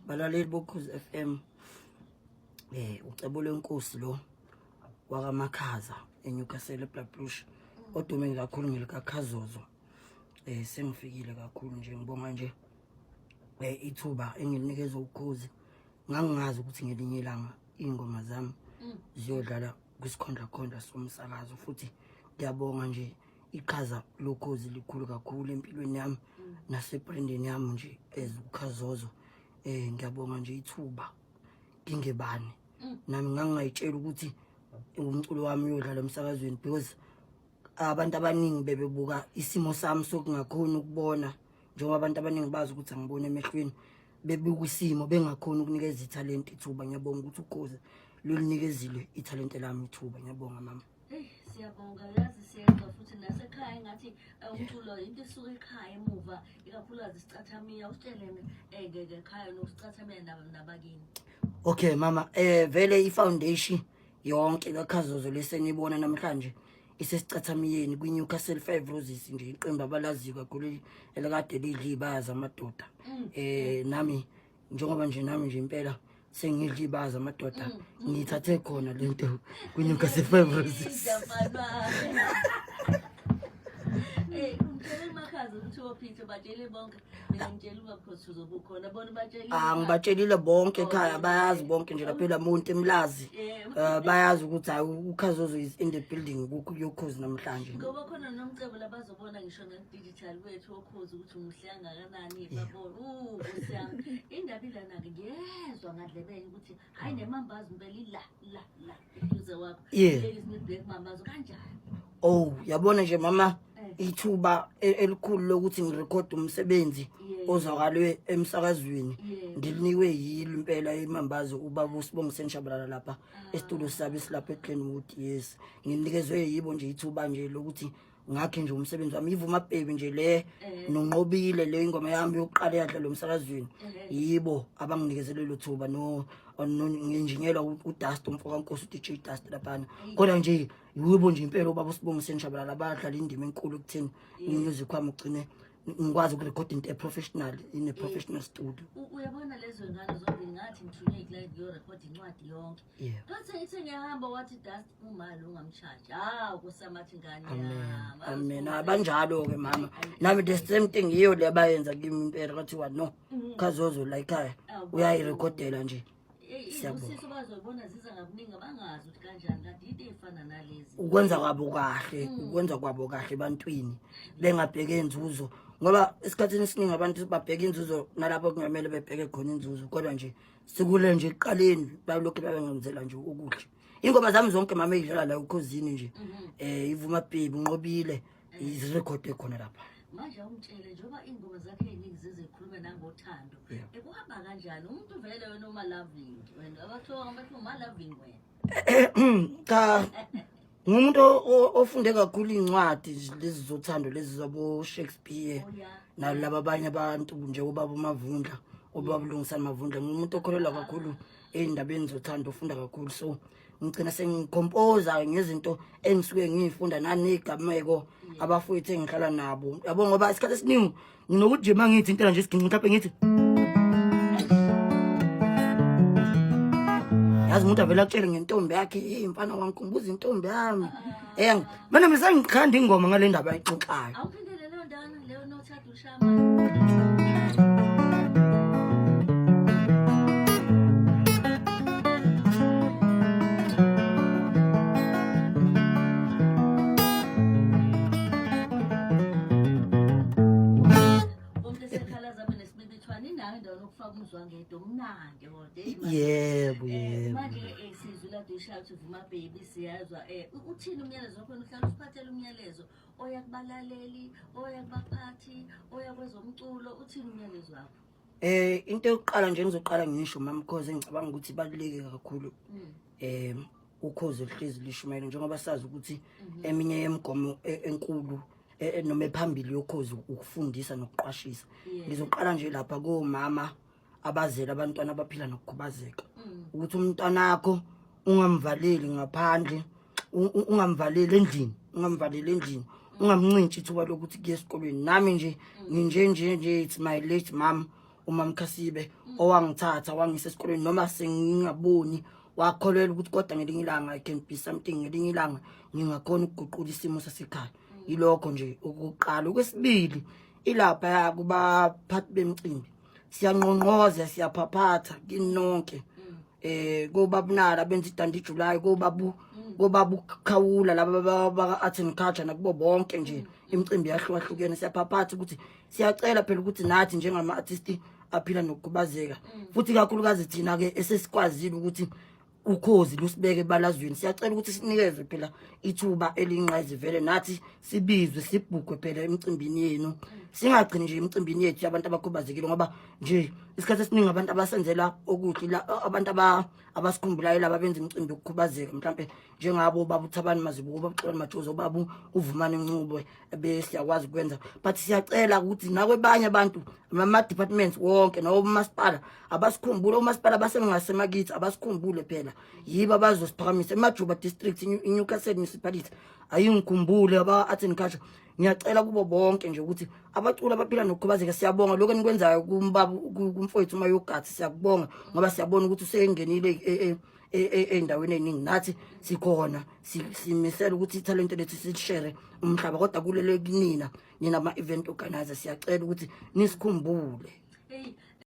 Balaleli bokhozi FM. Ucebo lwenkosi lo wakaMakhaza eNewcastle eBlood Bush. Odume kakhulu ngelikaKhazozo. Sengifikile kakhulu nje ngibonga nje ithuba engilinikeza ukhozi. Ngangingazi ukuthi ngelinye ilanga ingoma zami ziyodlala kwisikhondla somsakazo futhi ngiyabonga nje iqhaza lokhozi likhulu kakhulu empilweni yami nasebrandini yami nje ezukhazozo. Ngiyabonga nje ithuba ngingebani nami ngangayitshela ukuthi umculo wami uyodlala emsakazweni because abantu abaningi bebebuka isimo sami sokungakhona ukubona njengoba abantu abaningi bazi ukuthi angibone emehlweni bebuka isimo bengakhona ukunikeza italent ithuba. Ngiyabonga ukuthi ukhozi lolinikezile italent lami ithuba. Ngiyabonga mama. Siyabonga yazi siyenza futhi nasekhaya ngathi umculo into esuka ekhaya emuva ikakhulukazi sicathamiya usitshelene ekhaya nokucathamiya nabakini. Okay mama, vele ifoundation yonke kaKhazozo lesenibona namhlanje isesicathamiyeni kwiNewcastle 5 Roses nje iqembu abalazi kakhulu elikade lidlibaza amadoda. Nami njengoba nje impela sengidlibaza amadoda ngithathe khona lento kwiNewcastle 5 Roses. Ngibatshelile bonke ekhaya bayazi bonke nje lapha lamuntu emlazi bayazi ukuthi hayi uKhazozo is in the building kukhozi namhlanje. Ngoba khona nomcebo labazobona ngisho nge-digital wethu okhozi ukuthi umuhle kangakanani babona usiyami indaba ilana ke ngiyezwa ngadlebeni ukuthi hayi nemambazi mbeli la uze wakho ladies black mambazo kanjani. Yabona nje mama ithuba elikhulu lokuthi ngirecord umsebenzi ozakalwe emsakazweni ngilinikwe yilo impela imambazo ubaba uSibongo Senshabalala lapha estudio sabe silapha eGlenwood. Yes, nginikezwe yibo nje ithuba nje lokuthi ngakhe nje umsebenzi wami ivuma baby nje le nonqobile le ingoma yami yokuqala yadla lo msakazweni yibo abanginikezele lo thuba nginjingelwa uDust umfoko kaNkosi uDJ Dust lapha. Kodwa nje yibo nje impela ubaba uSibongo Senshabalala badlala indima enkulu ukuthini music wami ugcine ngikwazi ukurecord into professional in a professional studio. Uyabona lezo ngane zombili ngathi ngithunywe iclient yo record incwadi yonke. Bathi ithi ngiyahamba wathi Dust umali ungamcharge. Kusamathi ngane yami. Amen. Abanjalo ke mama. Nami the same thing yiyo le bayenza kimi impela kathi wa no Khazozo la ekhaya uyayirecordela nje. Siyabona bazobona ziza ngakuningi abangazi ukuthi kanjani kanti into efana nalezi. Ukwenza kwabo kahle ebantwini bengabheke inzuzo ngoba esikhathini esiningi abantu babheka inzuzo nalapho kungamele bebheke khona inzuzo kodwa nje sikule nje eqaleni balokho babengenzela nje ukuhle. Ingoma zami zonke mama idlala la ukhosini nje ivuma baby unqobile izirecord khona lapha. Manje umtshele njengoba ingoma zakhe eziningi zizikhuluma nangothando kuhamba kanjani umuntu vele wena uma loving wena abathoka bathi uma loving wena cha ngumuntu ofunde kakhulu incwadi lezi zothando lezi zabo Shakespeare nalabo abanye abantu nje ubaba uMavundla obabulungisana Mavundla ngumuntu okholelwa kakhulu endabeni zothando ufunda kakhulu so ngicina sengicomposer ngezinto engisuke ngifunda nanigameko abafowethu engihlala nabo yabo ngoba isikhathi esiningi nginokuthi mangithi intela nje siginci mhlawumbe ngithi yazi umuntu avela akutshele ngentombi yakhe mfana wangikhumbuza intombi yami mina ngisangikhanda ingoma ngale ndaba ayixoxayo. Awuphindele leyo ndana leyo nothando ushama. Yebo. Manje sizula dishout uvuma baby siyazwa uthini umyalezo wakho uhlala usiphathele umyalezo oya kubalaleli oya kubaphathi oya kwezomculo uthini umyalezo wakho? Into yokuqala nje ngizoqala ngisho mama because ngicabanga ukuthi baluleke kakhulu ukhozi ehlezi lishumayela njengoba sazi ukuthi eminye yemigomo enkulu noma ephambili yokhozi ukufundisa nokuqwashisa. Ngizoqala nje lapha komama abazela abantwana abaphila nokukhubazeka ukuthi umntwana wakho ungamvaleli ngaphandle ungamvaleli endlini ungamncinci ithuba lokuthi kuye esikolweni. Nami nje it's my late mom uMamkhasibe owangithatha wangisa esikoleni noma sengingaboni wakholelwa ukuthi kodwa ngelinye ilanga I can be something, ngelinye ilanga ngingakhona ukuguqula isimo sasekhaya. Yilokho nje ukuqala. Okwesibili ilapha kubaphathi bemicimbi siyanqonqoza siyaphaphatha kinonke kobabunala benza iDandi July kobabu Khawula laba baka Art and Culture nakubo bonke nje imicimbi yahlukahlukene siyaphaphatha ukuthi siyacela phela ukuthi nathi njengama artists aphila nokukhubazeka futhi kakhulukazi thina ke esesikwazile ukuthi ukhozi lusibeke ebalazweni siyacela ukuthi sinikezwe phela ithuba elingqazi vele nathi sibizwe sibhukwe phela emicimbini yenu singagcini nje emicimbini yethu yabantu abakhubazekile ngoba nje isikhathi esiningi abantu abasenzela okuhle la abantu abasikhumbulayo laba benza imicimbi yokukhubazeka mhlambe njengabo babuthabani mazibuko babuxola majozo babu uvumane Ncube besiyakwazi ukwenza but siyacela ukuthi nakwebanye abantu ama departments wonke nomasipala abasikhumbule umasipala basengasemakithi abasikhumbule phela yiba abazosiphakamisa eMajuba district iNewcastle municipality ayingikhumbule aba Art and Culture. Ngiyacela kubo bonke nje ukuthi abacula abaphila nokukhubazeka siyabonga lokho enikwenzayo kumfowethu uMayogathi siyakubonga ngoba siyabona ukuthi usengenile endaweni eningi nathi sikhona simisela ukuthi italent lethu sishare umhlaba kodwa kulele kunina nina ama event organizer siyacela ukuthi nisikhumbule.